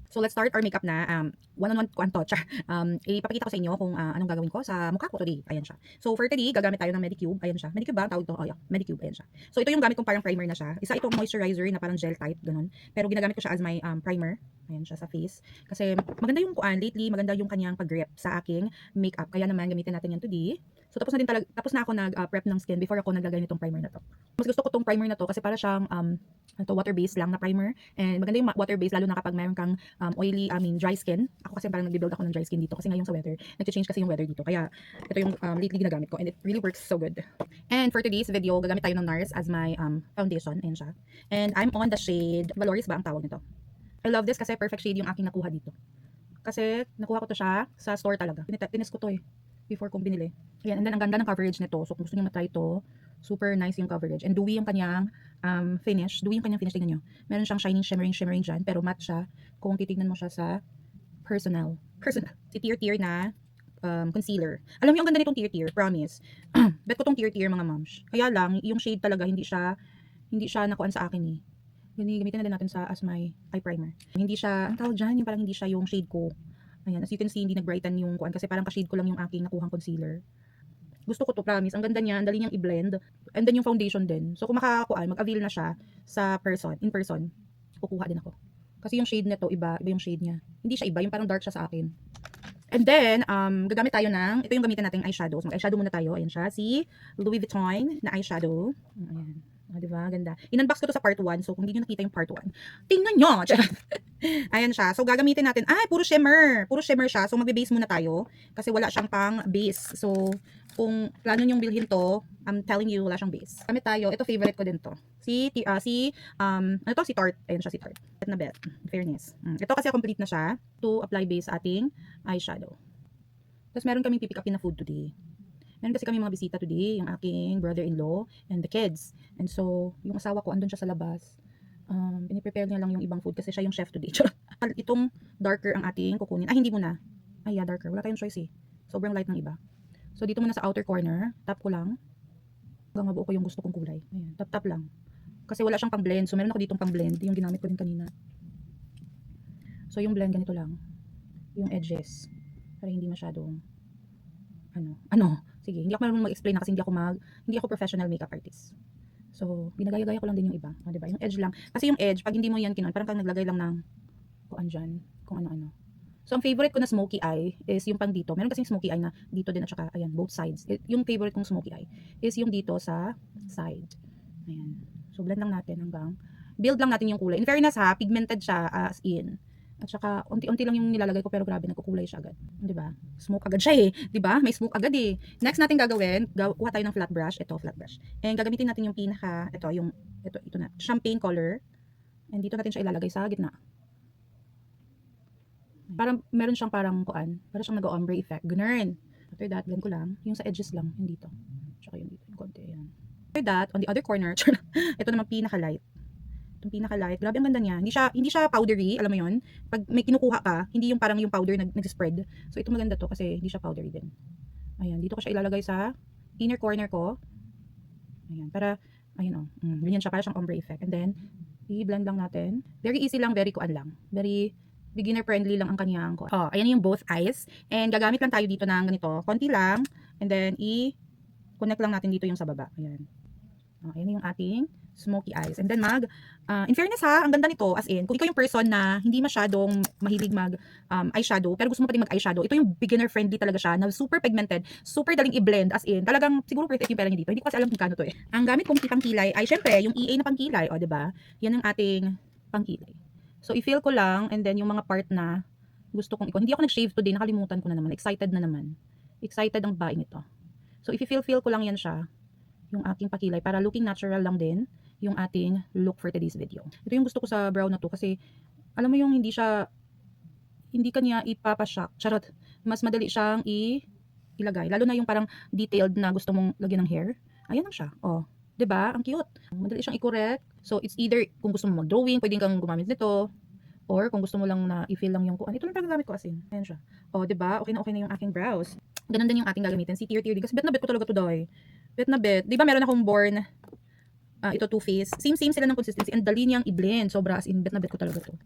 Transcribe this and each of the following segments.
So let's start our makeup na. One-on-one ko to. Ipapakita ko sa inyo kung anong gagawin ko sa mukha ko today. Ayan siya. So for today, gagamit tayo ng Medicube. Ayan siya. Medicube ba ang tawag ito? Oh yeah, Medicube. Ayan siya. So ito yung gamit kong parang primer na siya. Isa itong moisturizer na parang gel type, ganun. Pero ginagamit ko siya as my primer. Ayan siya sa face. Kasi maganda yung kuan lately, maganda yung kanyang pag-grip sa aking makeup. Kaya naman gamitin natin yan today. So tapos na ako nag-prep ng skin before ako naglagay nitong primer na to. Mas gusto ko tong primer na to kasi para siyang water-based lang na primer. And maganda yung water-based lalo na kapag mayroon kang dry skin. Ako kasi parang nagbi-build ako ng dry skin dito kasi ngayon sa weather, nag-change kasi yung weather dito. Kaya ito yung lately ginagamit ko and it really works so good. And for today's video, gagamit tayo ng NARS as my foundation. Ayan siya. And I'm on the shade, Valoris ba ang tawag nito? I love this kasi perfect shade yung aking nakuha dito. Kasi nakuha ko to siya sa store talaga. Tinis ko to before kong binili. Ayan, and then ang ganda ng coverage nito. So kung gusto niyo matry ito, super nice yung coverage. And dewy yung kanyang finish. Dewy yung kanyang finish, tingnan nyo. Meron siyang shining, shimmering dyan, pero matte siya kung titignan mo siya sa personal. Si Tear na concealer. Alam niyo ang ganda nitong Tear, promise. Bet ko tong Tear mga moms. Kaya lang, yung shade talaga hindi siya nakuan sa akin eh. Gamitin na din natin as my eye primer. Hindi siya, ang tawag dyan, yung parang hindi siya yung shade ko. Ayan, as you can see, hindi nag-brighten yung kuan kasi parang ka-shade ko lang yung aking nakuhang concealer. Gusto ko to, promise. Ang ganda niya, ang dali niyang i-blend. And then yung foundation din. So kung makakakuan, mag-avail na siya in person, kukuha din ako. Kasi yung shade nito, iba yung shade niya. Hindi siya iba, yung parang dark siya sa akin. And then, gagamit tayo ito yung gamitin nating eyeshadow. So mag-eyeshadow muna tayo. Ayan siya, si Louis Vuitton na eyeshadow. Ayan. Diba? Ganda. In-unbox ko to sa part 1. So kung hindi nyo nakita yung part 1, tingnan nyo! Ayan siya. So gagamitin natin, puro shimmer. Puro shimmer siya. So magbe-base muna tayo. Kasi wala siyang pang base. So kung plano nyong bilhin to, I'm telling you, wala siyang base. Gamit tayo. Ito favorite ko din to. Si Tarte. Ayan siya, si Tarte. Bet na bet. Fairness. Ito kasi complete na siya to apply base sa ating eyeshadow. Tapos meron kaming pipick up na food today. Meron kasi kami mga bisita today, yung aking brother-in-law and the kids. And so, yung asawa ko, andun siya sa labas. Piniprepare niya lang yung ibang food kasi siya yung chef today. Itong darker ang ating kukunin. Hindi muna. Yeah, darker. Wala tayong choice eh. Sobrang light ng iba. So, dito muna sa outer corner, tap ko lang. Hanggang mabuo ko yung gusto kong kulay. Ayan, tap lang. Kasi wala siyang pang-blend. So, meron ako ditong pang-blend. Yung ginamit ko din kanina. So, yung blend ganito lang. Yung edges. Para hindi masyadong sige, hindi ako marunong mag-explain na kasi hindi ako professional makeup artist. So, ginagaya-gaya ko lang din yung iba. Diba? Yung edge lang. Kasi yung edge, pag hindi mo yan kinon, parang kang naglagay lang ng kung ano-ano. So, ang favorite ko na smoky eye is yung pang dito. Meron kasing smoky eye na dito din at saka, ayan, both sides. Yung favorite kong smoky eye is yung dito sa side. Ayan. So, blend lang natin build lang natin yung kulay. In fairness ha, pigmented siya as in. At saka, unti-unti lang yung nilalagay ko pero grabe, nagkukulay siya agad. Diba? Smoke agad siya eh. Diba? May smoke agad eh. Next natin gagawin, kuha tayo ng flat brush. Ito, flat brush. And gagamitin natin yung ito na, champagne color. And dito natin siya ilalagay sa gitna. Parang, meron siyang parang siyang nag-ombre effect. Ganun. After that, blend ko lang. Yung sa edges lang, yung dito. Tsaka yung dito, yung konti. Ayan. After that, on the other corner, ito naman pinaka-light. Itong pinaka-light. Grabe ang ganda niya. Hindi siya powdery, alam mo 'yon. Pag may kinukuha ka, hindi yung parang yung powder nag-spread. So ito maganda to kasi hindi siya powdery din. Ayan, dito ko siya ilalagay sa inner corner ko. Ayan, para ganyan siya, para siyang ombre effect. And then i-blend lang natin. Very easy lang, very Very beginner friendly lang ang kanyang ayan yung both eyes. And gagamit lang tayo dito ng ganito, konti lang. And then i-connect lang natin dito yung sa baba. Ayan. Ayan yung ating smoky eyes. And then in fairness ha, ang ganda nito, as in, kung ikaw yung person na hindi masyadong mahilig eyeshadow, pero gusto mo pa rin mag-eyeshadow, ito yung beginner friendly talaga siya, na super pigmented, super daling i-blend, as in, talagang, siguro worth it yung pera niya dito. Hindi ko kasi alam kung kano to eh. Ang gamit kong pangkilay ay, syempre, yung EA na pangkilay, diba? Yan ang ating pangkilay. So, i-fill ko lang, and then yung mga part na gusto kong hindi ako nag-shave today, nakalimutan ko na naman, excited na naman. Excited ang baing ito. So, i-fill ko lang yan siya, yung aking pakilay, para looking natural lang din yung ating look for today's video. Ito yung gusto ko sa brow na to kasi alam mo yung hindi kanya ipapashock. Charot. Mas madali siyang ilagay. Lalo na yung parang detailed na gusto mong lagyan ng hair. Ayan lang siya. 'Di ba? Ang cute. Madali siyang i-correct. So it's either kung gusto mo mag-drawing, pwedeng kang gumamit nito. Or kung gusto mo lang na i-fill lang yung ito lang gamit ko asin. Ayan siya. 'Di ba? Okay na yung aking brows. Ganun din yung ating gagamitin. Si Tear din. Kasi bet na bet ko talaga to, doy. Bet na bet. 'Di ba meron akong Born ito Too Faced. Same sila ng consistency. And dali niyang i-blend. Sobra as in, bet na bet ko talaga to.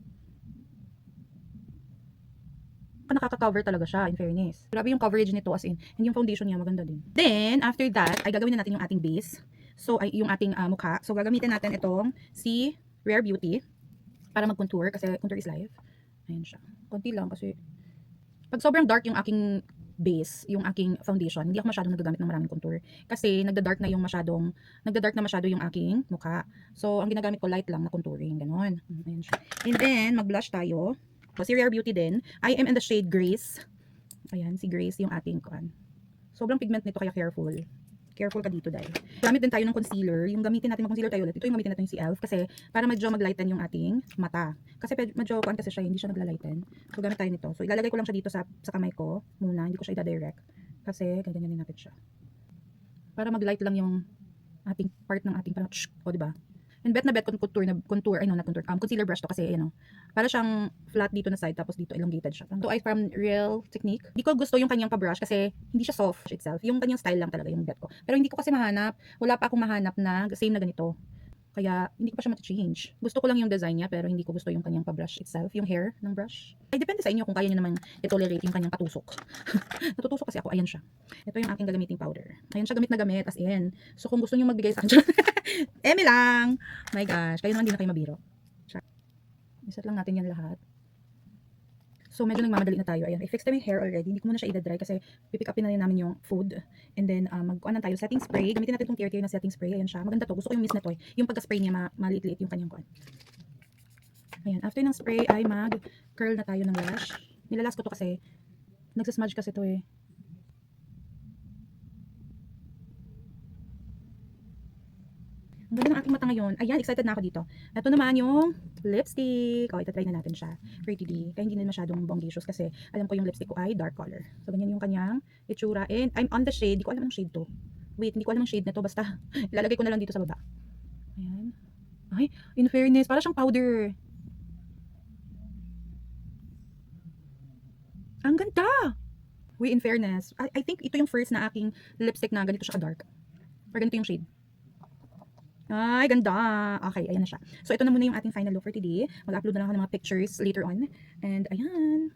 nakaka-cover talaga siya, in fairness. Grabe yung coverage nito as in. And yung foundation niya, maganda din. Then, after that, ay gagawin na natin yung ating base. So, ay yung ating mukha. So, gagamitin natin itong si Rare Beauty para mag-contour kasi contour is life. Ayan siya. Konti lang kasi pag sobrang dark yung aking base, yung aking foundation, hindi ako masyadong nagagamit ng maraming contour. Kasi nagda-dark na masyado yung aking mukha. So, ang ginagamit ko light lang na contouring, ganon. Ayan siya. And then, mag-blush tayo. So, si Rare Beauty din. I am in the shade Grace. Ayan, si Grace yung ating kuan. Sobrang pigment nito kaya careful. Careful ka dito dahil. Gamit din tayo ng concealer. Yung gamitin natin mag-concealer tayo ulit. Ito yung gamitin natin yung si e.l.f. Kasi para medyo mag-lighten yung ating mata. Kasi medyo kuan kasi siya, hindi siya nagla-lighten. So gamit tayo nito. So ilalagay ko lang siya dito sa kamay ko muna. Hindi ko siya i-direct. Kasi ganyan natin siya. Para mag-light lang yung ating part ng ating parang o diba? And bet na bet concealer brush to kasi para siyang flat dito na side tapos dito elongated siya. Ito ay from Real Technique. Hindi ko gusto yung kanyang pa-brush kasi hindi siya soft itself. Yung kanyang style lang talaga yung bet ko. Pero hindi ko kasi mahanap, wala pa akong mahanap na same na ganito. Kaya hindi ko pa siya mati-change. Gusto ko lang yung design niya pero hindi ko gusto yung kanyang pa-brush itself, yung hair ng brush. Ay depende sa inyo kung kaya niyo naman i-tolerate yung kanyang patusok. Natutusok kasi ako, ayan siya. Ito yung aking gagamiting powder. Ayan siya, gamit na gamit as in. So kung gusto niyo magbigay sa akin, eme lang. My gosh, kayo naman hindi na kayo mabiro. Iset lang natin yan lahat. So, medyo nagmamadali na tayo. Ayan, i-fix tayo yung hair already. Hindi ko muna siya i-dry kasi pipick upin na rin namin yung food. And then, mag-kuan na tayo. Setting spray. Gamitin natin itong tier-tier na setting spray. Ayan siya. Maganda to. Gusto ko yung mist na to. Yung pagka-spray niya, maliit-liit yung kanyang kuan. Ayan. After ng spray ay mag-curl na tayo ng lash. Nilalas ko to kasi nagsasmudge kasi to eh. Ang ganda ng aking mata ngayon. Ayan, excited na ako dito. Ito naman yung lipstick. Ito try na natin siya. Pretty D. Kaya hindi na masyadong bonggicious kasi alam ko yung lipstick ko ay dark color. So, ganyan yung kanyang itsura. And I'm on the shade. Hindi ko alam ang shade to. Wait, hindi ko alam ang shade na to. Basta, ilalagay ko na lang dito sa baba. Ayan. Ay, in fairness, para siyang powder. Ang ganda! Wait, in fairness, I think ito yung first na aking lipstick na ganito siya ka-dark. Or ganito yung shade. Ay, ganda. Okay, ayan na siya. So, ito na muna yung ating final look for today. Mag-upload na lang ako ng mga pictures later on. And, ayan.